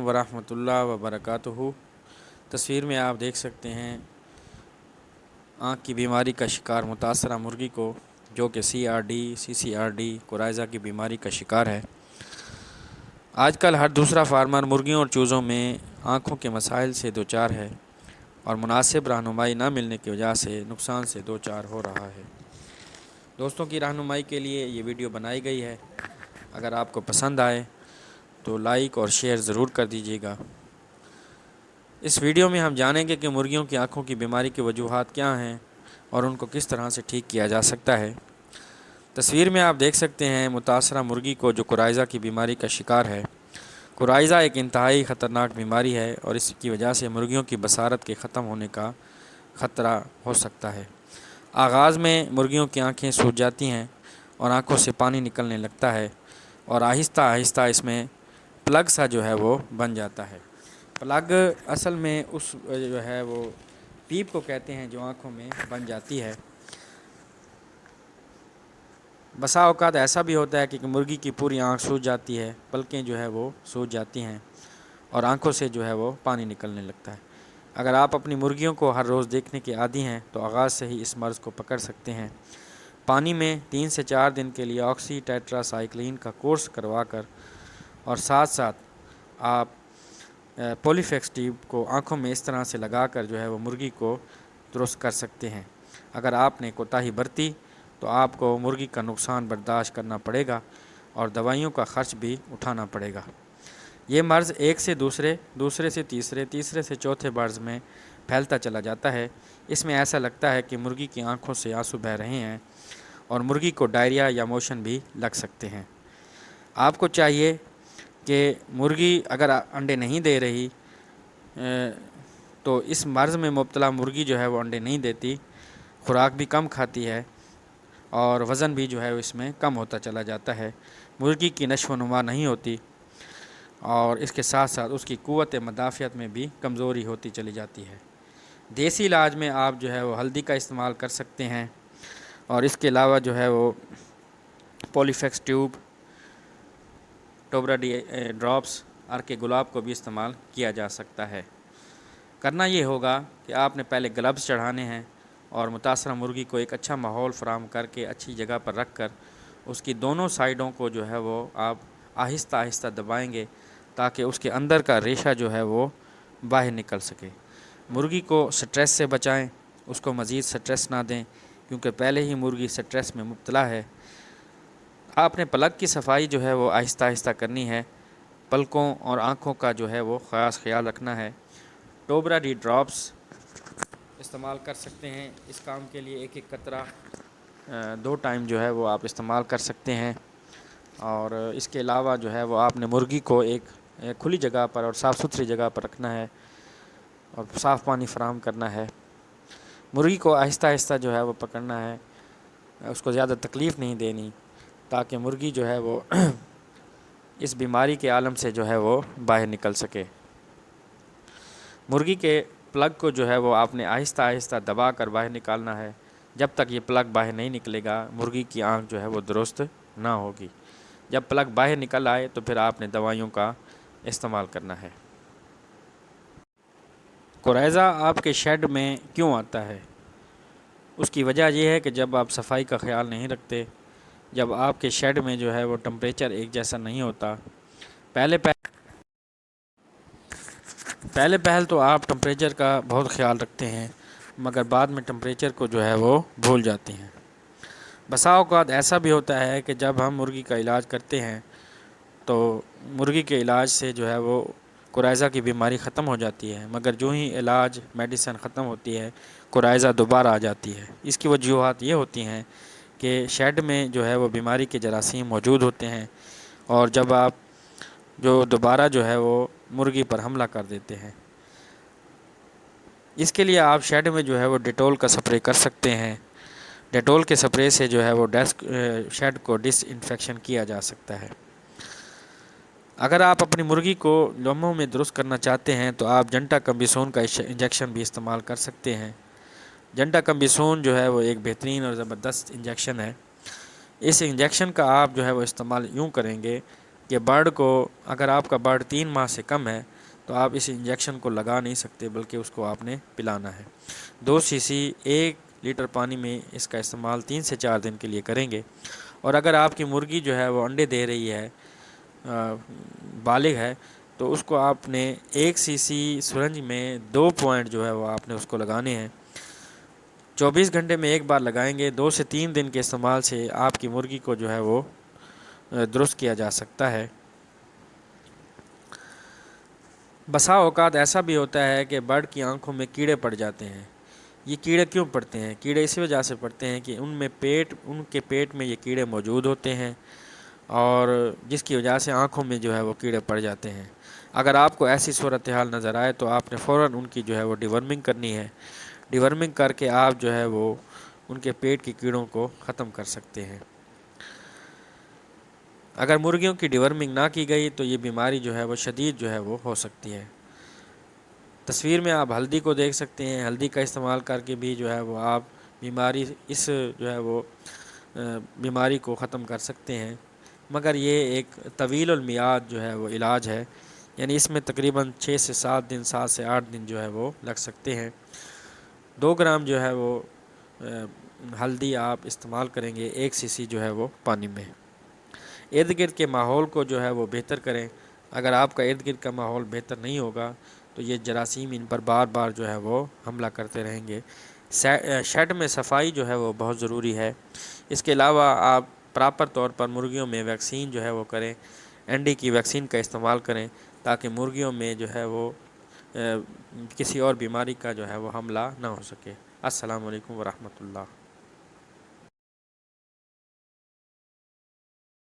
वरहमतुल्लाहि वबरकातुहू। तस्वीर में आप देख सकते हैं आँख की बीमारी का शिकार मुतासरा मुर्गी को, जो कि CRD, CCRD, कोराइज़ा की बीमारी का शिकार है। आजकल हर दूसरा फार्मर मुर्गियों और चूज़ों में आँखों के मसाइल से दो चार है और मुनासिब रहनुमाई न मिलने की वजह से नुकसान से दो चार हो रहा है। दोस्तों की रहनुमाई के लिए ये वीडियो बनाई गई है। अगर आपको पसंद आए तो लाइक और शेयर ज़रूर कर दीजिएगा। इस वीडियो में हम जानेंगे कि मुर्गियों की आँखों की बीमारी की वजूहात क्या हैं और उनको किस तरह से ठीक किया जा सकता है। तस्वीर में आप देख सकते हैं मुतासरा मुर्गी को, जो कोराइज़ा की बीमारी का शिकार है। कोराइज़ा एक इंतहाई ख़तरनाक बीमारी है और इसकी वजह से मुर्गियों की बसारत के ख़त्म होने का ख़तरा हो सकता है। आगाज़ में मुर्गियों की आँखें सूज जाती हैं और आँखों से पानी निकलने लगता है और आहिस्ता आहिस्ता इसमें प्लग सा जो है वो बन जाता है। प्लग असल में उस जो है वो पीप को कहते हैं जो आँखों में बन जाती है। बसा औकात ऐसा भी होता है कि मुर्गी की पूरी आँख सूज जाती है, पलकें जो है वो सूज जाती हैं और आँखों से जो है वो पानी निकलने लगता है। अगर आप अपनी मुर्गियों को हर रोज़ देखने के आदी हैं तो आगाज़ से ही इस मर्ज़ को पकड़ सकते हैं। पानी में 3 से 4 दिन के लिए ऑक्सी टेट्रासाइक्लिन का कोर्स करवा कर और साथ साथ आप पॉलीफेक्स ट्यूब को आँखों में इस तरह से लगाकर जो है वो मुर्गी को दुरुस्त कर सकते हैं। अगर आपने कोताही बरती तो आपको मुर्गी का नुकसान बर्दाश्त करना पड़ेगा और दवाइयों का खर्च भी उठाना पड़ेगा। ये मर्ज़ एक से दूसरे, दूसरे से तीसरे, तीसरे से चौथे मर्ज़ में फैलता चला जाता है। इसमें ऐसा लगता है कि मुर्गी की आँखों से आंसू बह रहे हैं और मुर्गी को डायरिया या मोशन भी लग सकते हैं। आपको चाहिए कि मुर्गी अगर अंडे नहीं दे रही तो इस मर्ज़ में मुब्तला मुर्गी जो है वो अंडे नहीं देती, खुराक भी कम खाती है और वज़न भी जो है इसमें कम होता चला जाता है। मुर्गी की नशो नुमा नहीं होती और इसके साथ साथ उसकी क़ुव्वत मदाफ़ियत में भी कमज़ोरी होती चली जाती है। देसी इलाज में आप जो है वो हल्दी का इस्तेमाल कर सकते हैं और इसके अलावा जो है वो पॉलीफेक्स ट्यूब, टोबरा डी ड्रॉप्स, अर्के गुलाब को भी इस्तेमाल किया जा सकता है। करना ये होगा कि आपने पहले ग्लव्स चढ़ाने हैं और मुतासरा मुर्गी को एक अच्छा माहौल फराहम करके अच्छी जगह पर रख कर उसकी दोनों साइडों को जो है वो आप आहिस्ता आहिस्ता दबाएंगे ताकि उसके अंदर का रेशा जो है वो बाहर निकल सके। मुर्गी को स्ट्रेस से बचाएं, उसको मज़ीद स्ट्रेस ना दें क्योंकि पहले ही मुर्गी स्ट्रेस में मुब्तला है। आपने पलक की सफाई जो है वो आहिस्ता आहिस्ता करनी है। पलकों और आँखों का जो है वो ख़ास ख्याल रखना है। टोबरा डी ड्रॉप्स इस्तेमाल कर सकते हैं। इस काम के लिए एक एक कतरा 2 टाइम जो है वो आप इस्तेमाल कर सकते हैं। और इसके अलावा जो है वो आपने मुर्गी को एक खुली जगह पर और साफ़ सुथरी जगह पर रखना है और साफ़ पानी फराहम करना है। मुर्गी को आहिस्ता आहिस्ता जो है वो पकड़ना है, उसको ज़्यादा तकलीफ़ नहीं देनी ताकि मुर्गी जो है वो इस बीमारी के आलम से जो है वो बाहर निकल सके। मुर्गी के प्लग को जो है वो आपने आहिस्ता आहिस्ता दबा कर बाहर निकालना है। जब तक ये प्लग बाहर नहीं निकलेगा मुर्गी की आँख जो है वो दुरुस्त ना होगी। जब प्लग बाहर निकल आए तो फिर आपने दवाइयों का इस्तेमाल करना है। कोराइज़ा आपके शेड में क्यों आता है? उसकी वजह यह है कि जब आप सफाई का ख्याल नहीं रखते, जब आपके शेड में जो है वो टेम्परेचर एक जैसा नहीं होता। पहले पहल तो आप टेम्परेचर का बहुत ख्याल रखते हैं मगर बाद में टेम्परेचर को जो है वो भूल जाते हैं। बसा औक़ात ऐसा भी होता है कि जब हम मुर्गी का इलाज करते हैं तो मुर्गी के इलाज से जो है वो कोराइज़ा की बीमारी ख़त्म हो जाती है, मगर जो ही इलाज मेडिसिन ख़त्म होती है कोराइज़ा दोबारा आ जाती है। इसकी वजूहात ये होती हैं कि शेड में जो है वो बीमारी के जरासीम मौजूद होते हैं और जब आप जो दोबारा जो है वो मुर्गी पर हमला कर देते हैं। इसके लिए आप शेड में जो है वो डेटॉल का स्प्रे कर सकते हैं। डेटॉल के स्प्रे से जो है वो शेड को डिसइंफेक्शन किया जा सकता है। अगर आप अपनी मुर्गी को लम्हों में दुरुस्त करना चाहते हैं तो आप जंटा कम्बिसोन का इंजेक्शन भी इस्तेमाल कर सकते हैं। जंटा कम्बिसोन जो है वो एक बेहतरीन और ज़बरदस्त इंजेक्शन है। इस इंजेक्शन का आप जो है वो इस्तेमाल यूँ करेंगे کہ برڈ کو اگر آپ کا برڈ 3 ماہ سے کم ہے تو آپ اس انجیکشن کو لگا نہیں سکتے، بلکہ اس کو آپ نے پلانا ہے۔ 2 سی سی 1 لیٹر پانی میں اس کا استعمال 3 سے 4 دن کے لیے کریں گے۔ اور اگر آپ کی مرغی جو ہے وہ انڈے دے رہی ہے، بالغ ہے، تو اس کو آپ نے 1 سی سی سرنج میں 2 پوائنٹ جو ہے وہ آپ نے اس کو لگانے ہیں۔ 24 گھنٹے میں ایک بار لگائیں گے۔ 2 سے 3 دن کے استعمال سے آپ کی مرغی کو جو ہے وہ درست کیا جا سکتا ہے۔ بسا اوقات ایسا بھی ہوتا ہے کہ برڈ کی آنکھوں میں کیڑے پڑ جاتے ہیں۔ یہ کیڑے کیوں پڑتے ہیں؟ کیڑے اسی وجہ سے پڑتے ہیں کہ ان کے پیٹ میں یہ کیڑے موجود ہوتے ہیں، اور جس کی وجہ سے آنکھوں میں جو ہے وہ کیڑے پڑ جاتے ہیں۔ اگر آپ کو ایسی صورتحال نظر آئے تو آپ نے فوراً ان کی جو ہے وہ ڈیورمنگ کرنی ہے۔ ڈیورمنگ کر کے آپ جو ہے وہ ان کے پیٹ کی کیڑوں کو ختم کر سکتے ہیں۔ اگر مرغیوں کی ڈیورمنگ نہ کی گئی تو یہ بیماری جو ہے وہ شدید جو ہے وہ ہو سکتی ہے۔ تصویر میں آپ ہلدی کو دیکھ سکتے ہیں۔ ہلدی کا استعمال کر کے بھی جو ہے وہ آپ بیماری کو ختم کر سکتے ہیں، مگر یہ ایک طویل المیعاد جو ہے وہ علاج ہے، یعنی اس میں تقریباً 6 سے 7 دن 7 سے 8 دن جو ہے وہ لگ سکتے ہیں۔ 2 گرام جو ہے وہ ہلدی آپ استعمال کریں گے 1 سی سی جو ہے وہ پانی میں۔ ارد گرد کے ماحول کو جو ہے وہ بہتر کریں۔ اگر آپ کا ارد گرد کا ماحول بہتر نہیں ہوگا تو یہ جراثیم ان پر بار بار جو ہے وہ حملہ کرتے رہیں گے۔ شیڈ میں صفائی جو ہے وہ بہت ضروری ہے۔ اس کے علاوہ آپ پراپر طور پر مرغیوں میں ویکسین جو ہے وہ کریں، این ڈی کی ویکسین کا استعمال کریں، تاکہ مرغیوں میں جو ہے وہ کسی اور بیماری کا جو ہے وہ حملہ نہ ہو سکے۔ السلام علیکم ورحمۃ اللہ۔